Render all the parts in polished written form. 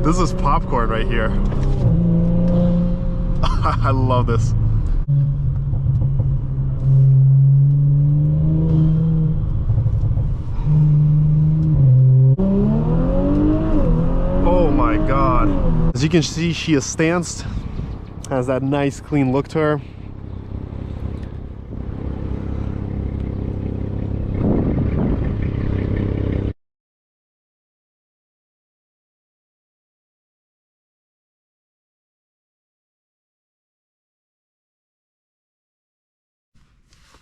This is popcorn right here. I love this. Oh my god. As you can see, she is stanced. Has that nice clean look to her.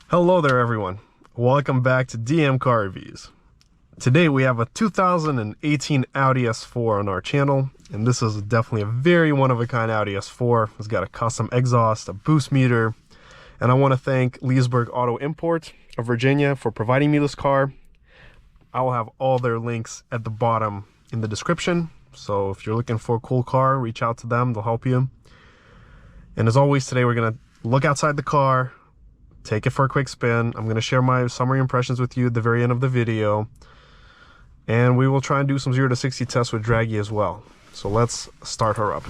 Hello there everyone, welcome back to DM Car Reviews. Today we have a 2018 Audi S4 on our channel, and this is definitely a very one-of-a-kind Audi S4. It's got a custom exhaust, a boost meter, and I want to thank LEESBURG Auto Import of Virginia for providing me this car. I will have all their links at the bottom in the description, so if you're looking for a cool car, reach out to them, they'll help you. And as always, today we're going to look outside the car, take it for a quick spin. I'm going to share my summary impressions with you at the very end of the video. And we will try and do some 0 to 60 tests with Draggy as well. So let's start her up.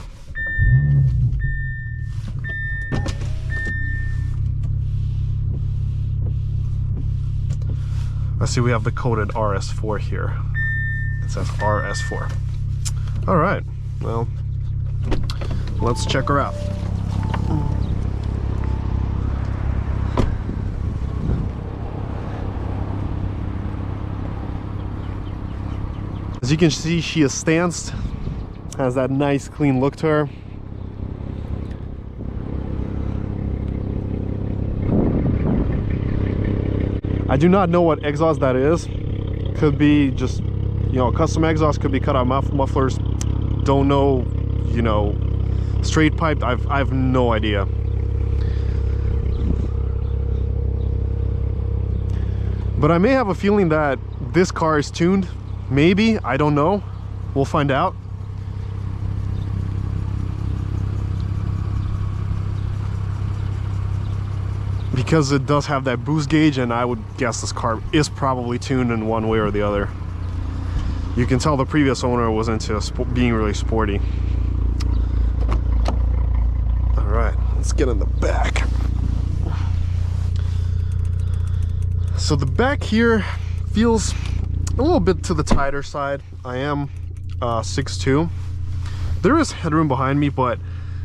Let's see, we have the coded RS4 here. It says RS4. All right, well, let's check her out. As you can see, she is stanced, has that nice clean look to her. I do not know what exhaust that is. Could be just, you know, custom exhaust, could be cut out mufflers. Don't know, you know, straight piped. I have no idea. But I may have a feeling that this car is tuned. Maybe, I don't know. We'll find out. Because it does have that boost gauge, and I would guess this car is probably tuned in one way or the other. You can tell the previous owner was into being really sporty. All right, let's get in the back. So the back here feels a little bit to the tighter side. I am 6'2". There is headroom behind me, but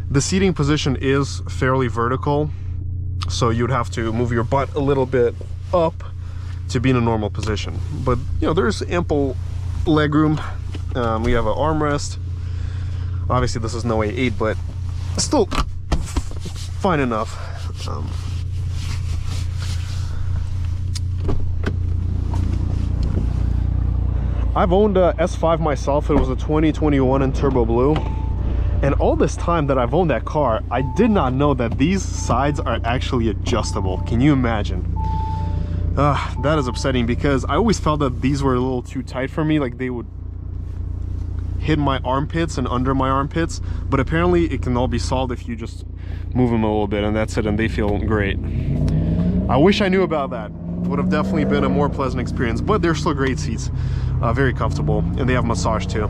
the seating position is fairly vertical, so you'd have to move your butt a little bit up to be in a normal position. But you know, there's ample leg room. We have an armrest. Obviously this is no A8, but still fine enough. I've owned a S5 myself. It was a 2021 in turbo blue, and all this time that I've owned that car, I did not know that these sides are actually adjustable. Can you imagine? That is upsetting, because I always felt that these were a little too tight for me, like they would hit my armpits and under my armpits, but apparently it can all be solved if you just move them a little bit, and that's it, and they feel great. I wish I knew about that. Would have definitely been a more pleasant experience, but they're still great seats. Very comfortable, and they have massage too.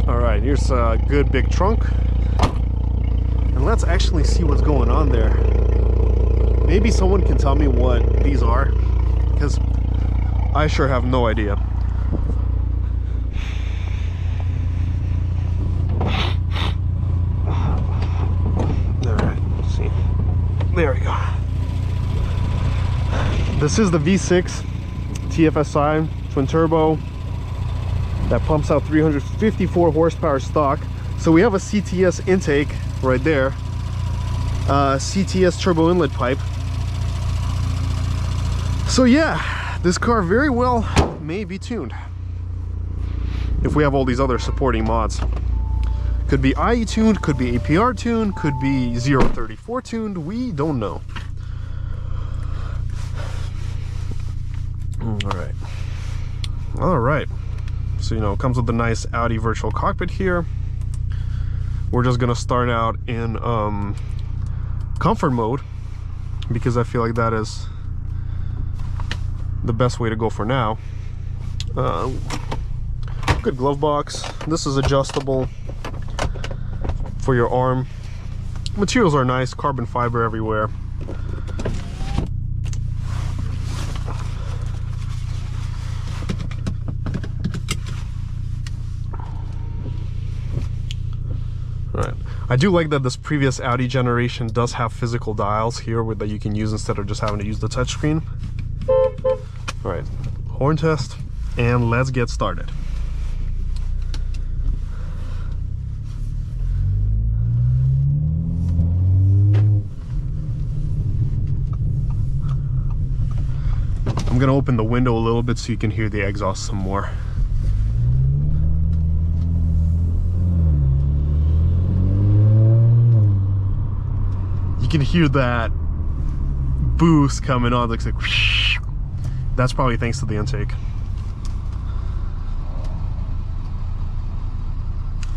All right, here's a good big trunk, and let's actually see what's going on there. Maybe someone can tell me what these are, because I sure have no idea. There we go. This is the V6 TFSI twin turbo that pumps out 354 horsepower stock. So we have a CTS intake right there, CTS turbo inlet pipe. So yeah, this car very well may be tuned if we have all these other supporting mods. Could be IE tuned, could be APR tuned, could be 034 tuned, we don't know. All right. So, you know, it comes with a nice Audi virtual cockpit here. We're just gonna start out in comfort mode, because I feel like that is the best way to go for now. Good glove box. This is adjustable for your arm. Materials are nice, carbon fiber everywhere. Alright, I do like that this previous Audi generation does have physical dials here that you can use instead of just having to use the touchscreen. Alright, horn test, and let's get started. I'm gonna open the window a little bit so you can hear the exhaust some more. You can hear that boost coming on. It looks like whoosh. That's probably thanks to the intake.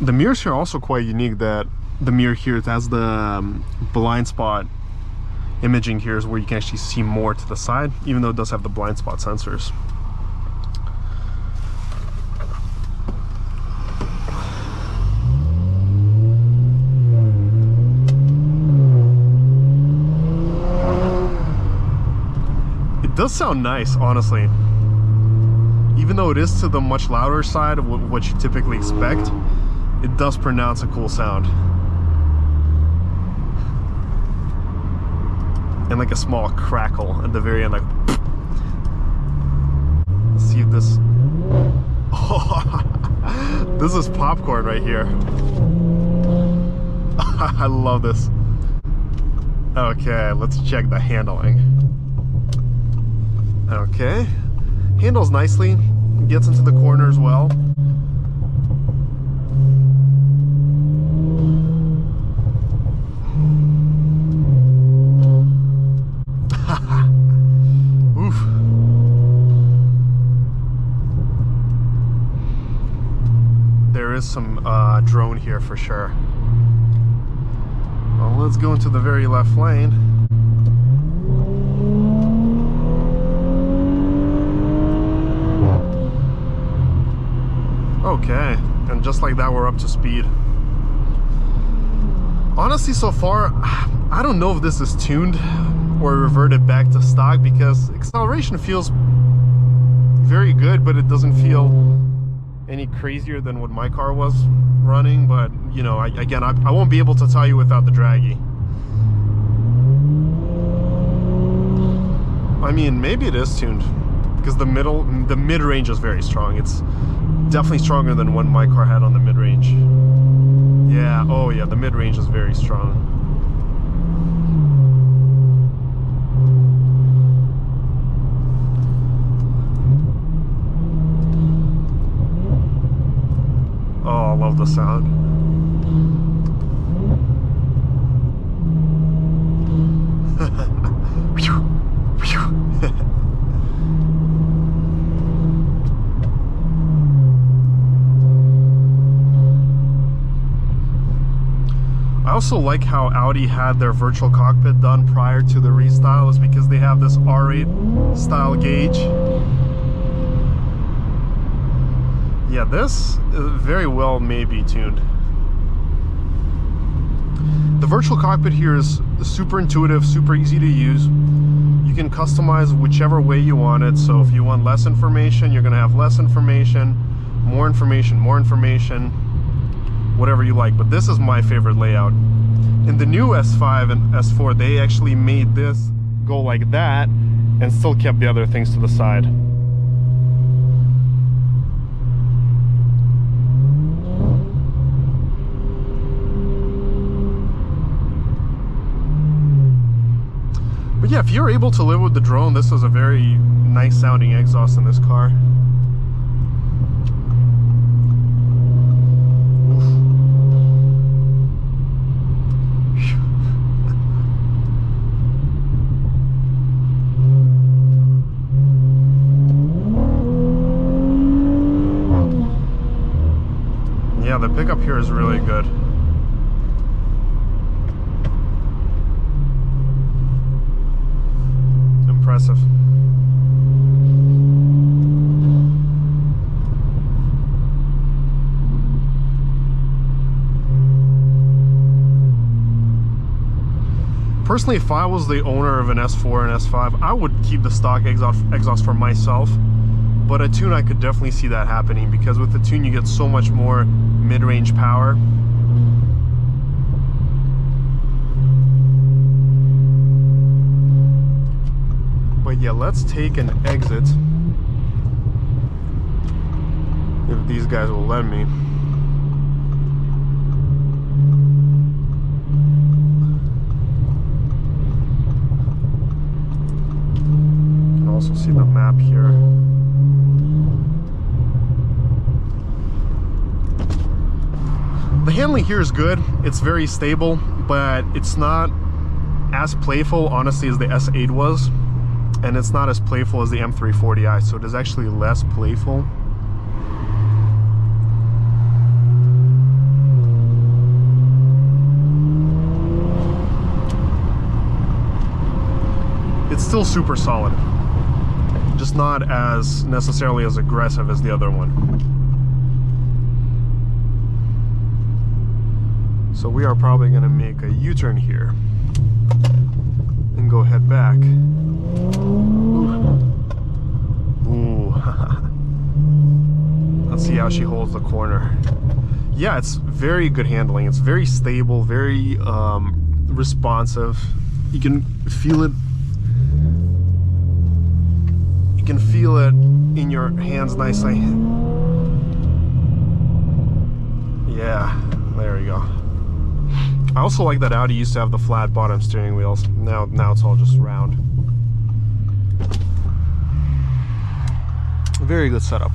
The mirrors here are also quite unique. That the mirror here, it has the blind spot imaging here, is where you can actually see more to the side, even though it does have the blind spot sensors. It does sound nice, honestly. Even though it is to the much louder side of what you typically expect, it does pronounce a cool sound. And like a small crackle at the very end, like. Let's see if this. Oh, this is popcorn right here. I love this. Okay, let's check the handling. Okay, handles nicely, gets into the corner as well. Oof. There is some drone here for sure. Well, let's go into the very left lane. Okay, and just like that, we're up to speed. Honestly, so far, I don't know if this is tuned or reverted back to stock, because acceleration feels very good, but it doesn't feel any crazier than what my car was running. But you know, again, I won't be able to tell you without the draggy. I mean, maybe it is tuned, because the mid-range is very strong. It's definitely stronger than what my car had on the mid-range. Yeah, oh yeah, the mid-range is very strong. Oh, I love the sound. I also like how Audi had their virtual cockpit done prior to the restyle, is because they have this R8 style gauge. Yeah, this very well may be tuned. The virtual cockpit here is super intuitive, super easy to use. You can customize whichever way you want it. So if you want less information, you're gonna have less information, more information, whatever you like. But this is my favorite layout. In the new S5 and S4, they actually made this go like that and still kept the other things to the side. But yeah, if you're able to live with the drone, this is a very nice sounding exhaust in this car. Yeah, the pickup here is really good. Personally, if I was the owner of an S4 and S5, I would keep the stock exhaust for myself. But a tune, I could definitely see that happening, because with the tune you get so much more mid-range power. But yeah, let's take an exit, if these guys will let me. You can also see the map here. The handling here is good. It's very stable, but it's not as playful, honestly, as the S8 was. And it's not as playful as the M340i, so it is actually less playful. It's still super solid, just not as necessarily as aggressive as the other one. So we are probably going to make a U-turn here and go head back. Ooh. Let's see how she holds the corner. Yeah, it's very good handling. It's very stable, very responsive. You can feel it. You can feel it in your hands nicely. Yeah, there we go. I also like that Audi used to have the flat bottom steering wheels. Now it's all just round. Very good setup.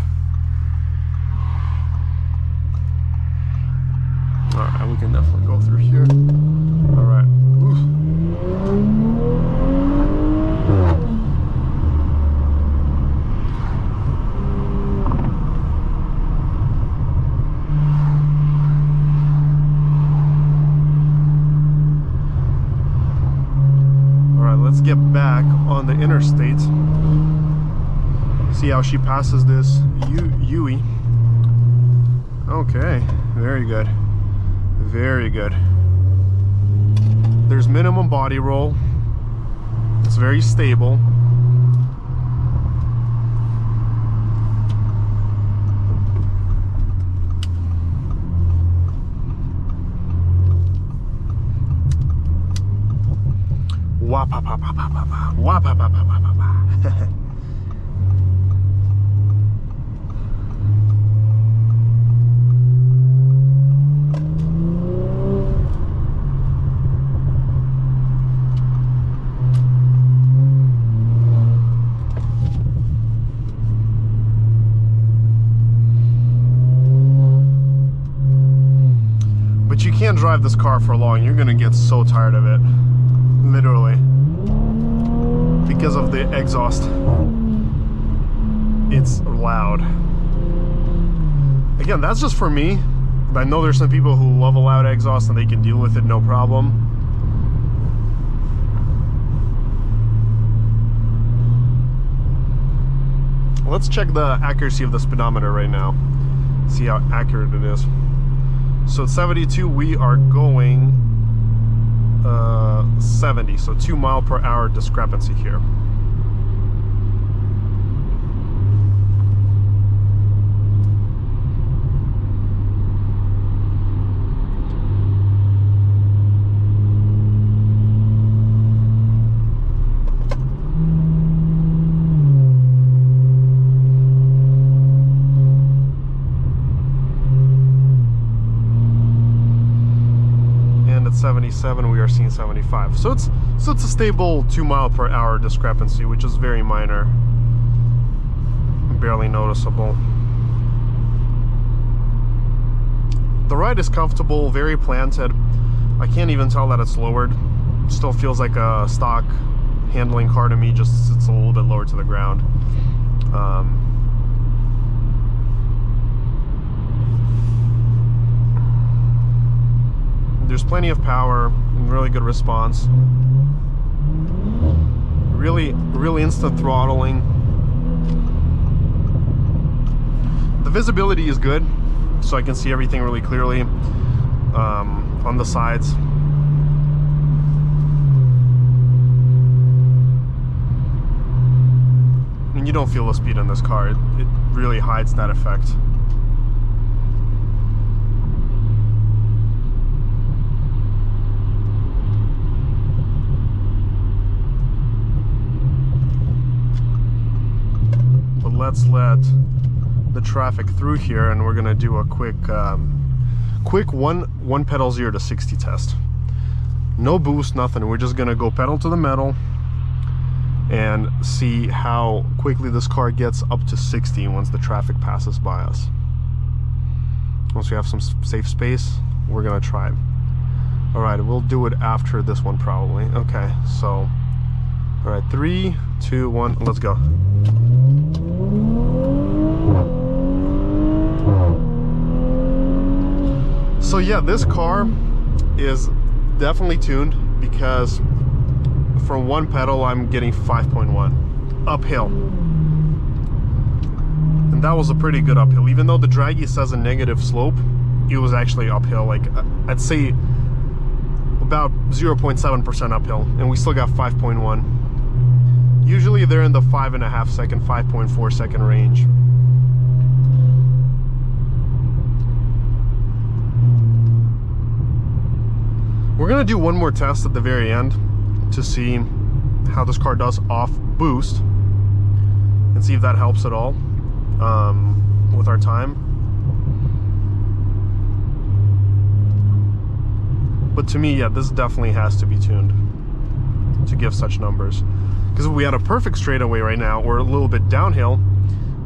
Alright, we can definitely go through here. Alright. Let's get back on the interstate. See how she passes this Yui. Okay, very good. Very good. There's minimum body roll. It's very stable. But you can't drive this car for long. You're gonna get so tired of it, literally, because of the exhaust. It's loud. Again, that's just for me. I know there's some people who love a loud exhaust and they can deal with it no problem. Let's check the accuracy of the speedometer right now. See how accurate it is. So at 72, we are going 70, so 2 mile per hour discrepancy here. And at 77, we are seeing 75. So it's a stable 2 mile per hour discrepancy, which is very minor, barely noticeable. The ride is comfortable, very planted. I can't even tell that it's lowered. Still feels like a stock handling car to me, just it's a little bit lower to the ground. There's plenty of power and really good response. Really instant throttling. The visibility is good, so I can see everything really clearly on the sides. and you don't feel the speed in this car. It really hides that effect. But let's let the traffic through here, and we're gonna do a quick one pedal 0 to 60 test. No boost, nothing. We're just gonna go pedal to the metal and see how quickly this car gets up to 60 once the traffic passes by us. Once we have some safe space, we're gonna try it. All right, we'll do it after this one probably. Okay, so, all right, 3, 2, 1, let's go. So yeah, this car is definitely tuned, because from one pedal I'm getting 5.1 uphill, and that was a pretty good uphill. Even though the draggy says a negative slope, it was actually uphill, like I'd say about 0.7% uphill, and we still got 5.1. Usually they're in the 5.5 second, 5.4 second range. We're gonna do one more test at the very end to see how this car does off boost, and see if that helps at all with our time. But to me, yeah, this definitely has to be tuned to give such numbers. Because if we had a perfect straightaway right now, or a little bit downhill,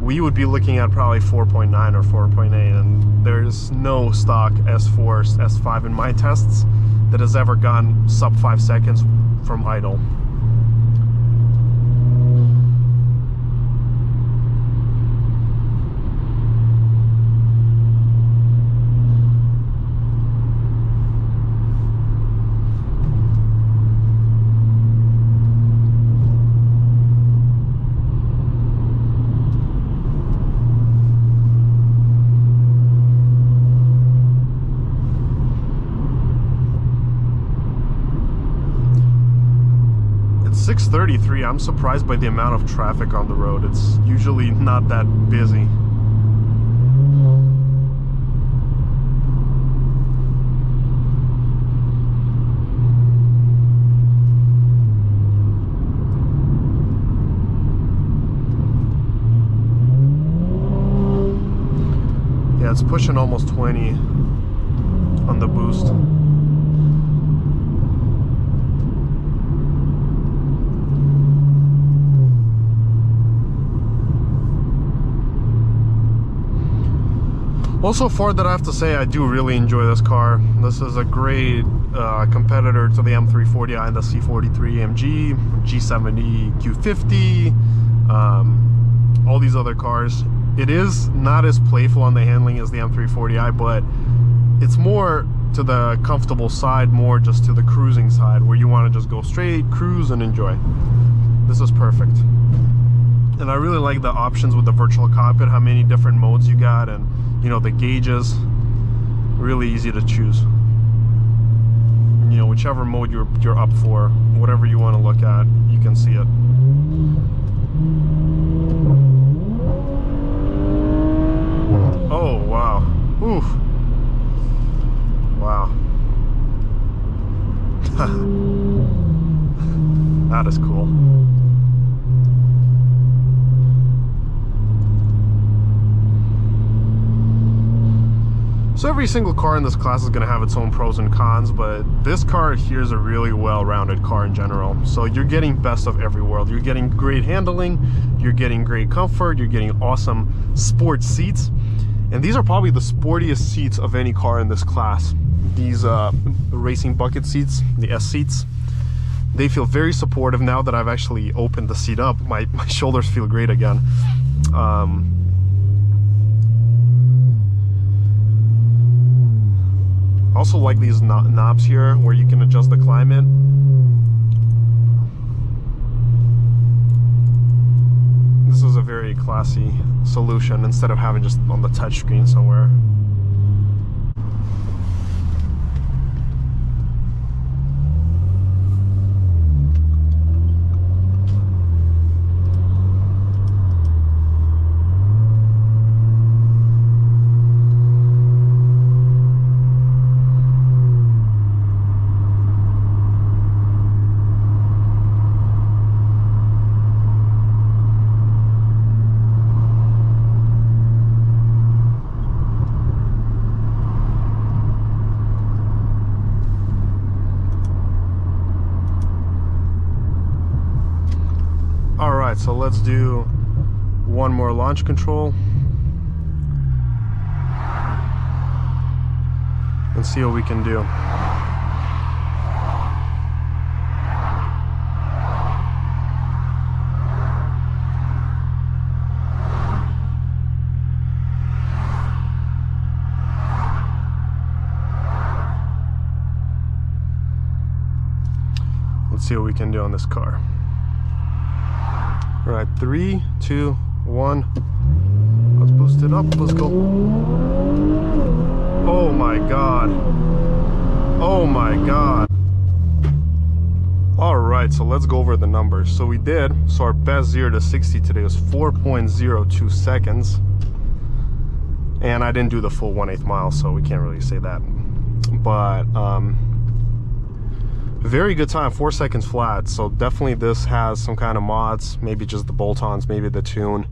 we would be looking at probably 4.9 or 4.8, and there's no stock S4, S5 in my tests that has ever gone sub 5 seconds from idle. It's 6:33. I'm surprised by the amount of traffic on the road. It's usually not that busy. Yeah, it's pushing almost 20 on the boost. Also, for that, I have to say I do really enjoy this car. This is a great competitor to the M340i and the C43 AMG, G70 Q50, all these other cars. It is not as playful on the handling as the M340i, but it's more to the comfortable side, more just to the cruising side, where you want to just go straight, cruise, and enjoy. This is perfect. And I really like the options with the virtual cockpit, how many different modes you got, and you know, the gauges, really easy to choose. You know, whichever mode you're up for, whatever you want to look at, you can see it. Oh wow. Oof. Wow. That is cool. So every single car in this class is going to have its own pros and cons, but this car here is a really well-rounded car in general. So you're getting best of every world. You're getting great handling, you're getting great comfort, you're getting awesome sport seats. And these are probably the sportiest seats of any car in this class. These racing bucket seats, the S seats, they feel very supportive. Now that I've actually opened the seat up, my shoulders feel great again. Also like these knobs here where you can adjust the climate. This is a very classy solution instead of having just on the touch screen somewhere. right, so let's do one more launch control and see what we can do. Let's see what we can do on this car. All right, 3, 2, 1. Let's boost it up. Let's go. Oh my God. Oh my God. All right, so let's go over the numbers. So our best 0 to 60 today was 4.02 seconds. And I didn't do the full 1/8 mile, so we can't really say that. But, very good time, 4 seconds flat. So definitely this has some kind of mods, maybe just the bolt-ons, maybe the tune.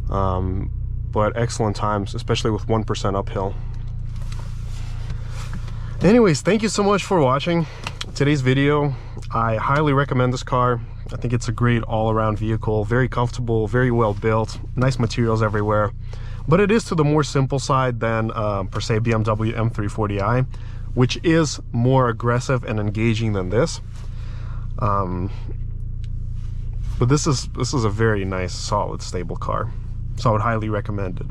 But excellent times, especially with 1% uphill. Anyways, thank you so much for watching today's video. I highly recommend this car. I think it's a great all-around vehicle, very comfortable, very well built, nice materials everywhere. But it is to the more simple side than per se BMW M340i, which is more aggressive and engaging than this. But this is a very nice, solid, stable car. So I would highly recommend it.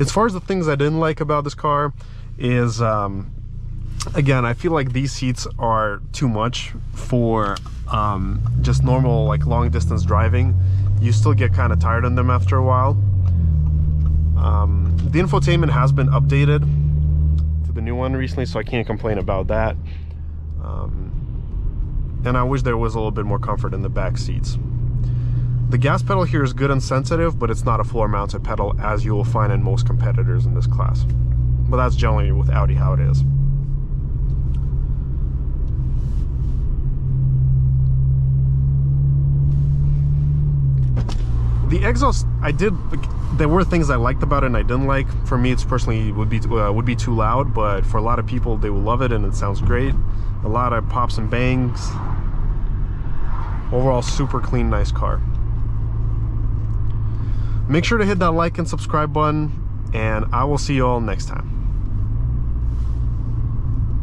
As far as the things I didn't like about this car is, again, I feel like these seats are too much for just normal, like, long distance driving. You still get kind of tired on them after a while. The infotainment has been updated to the new one recently, so I can't complain about that. And I wish there was a little bit more comfort in the back seats. The gas pedal here is good and sensitive, but it's not a floor mounted pedal as you will find in most competitors in this class. But that's generally with Audi how it is. The exhaust, there were things I liked about it and I didn't like. For me, it's personally would be too loud, but for a lot of people, they will love it and it sounds great. A lot of pops and bangs. Overall, super clean, nice car. Make sure to hit that like and subscribe button, and I will see you all next time.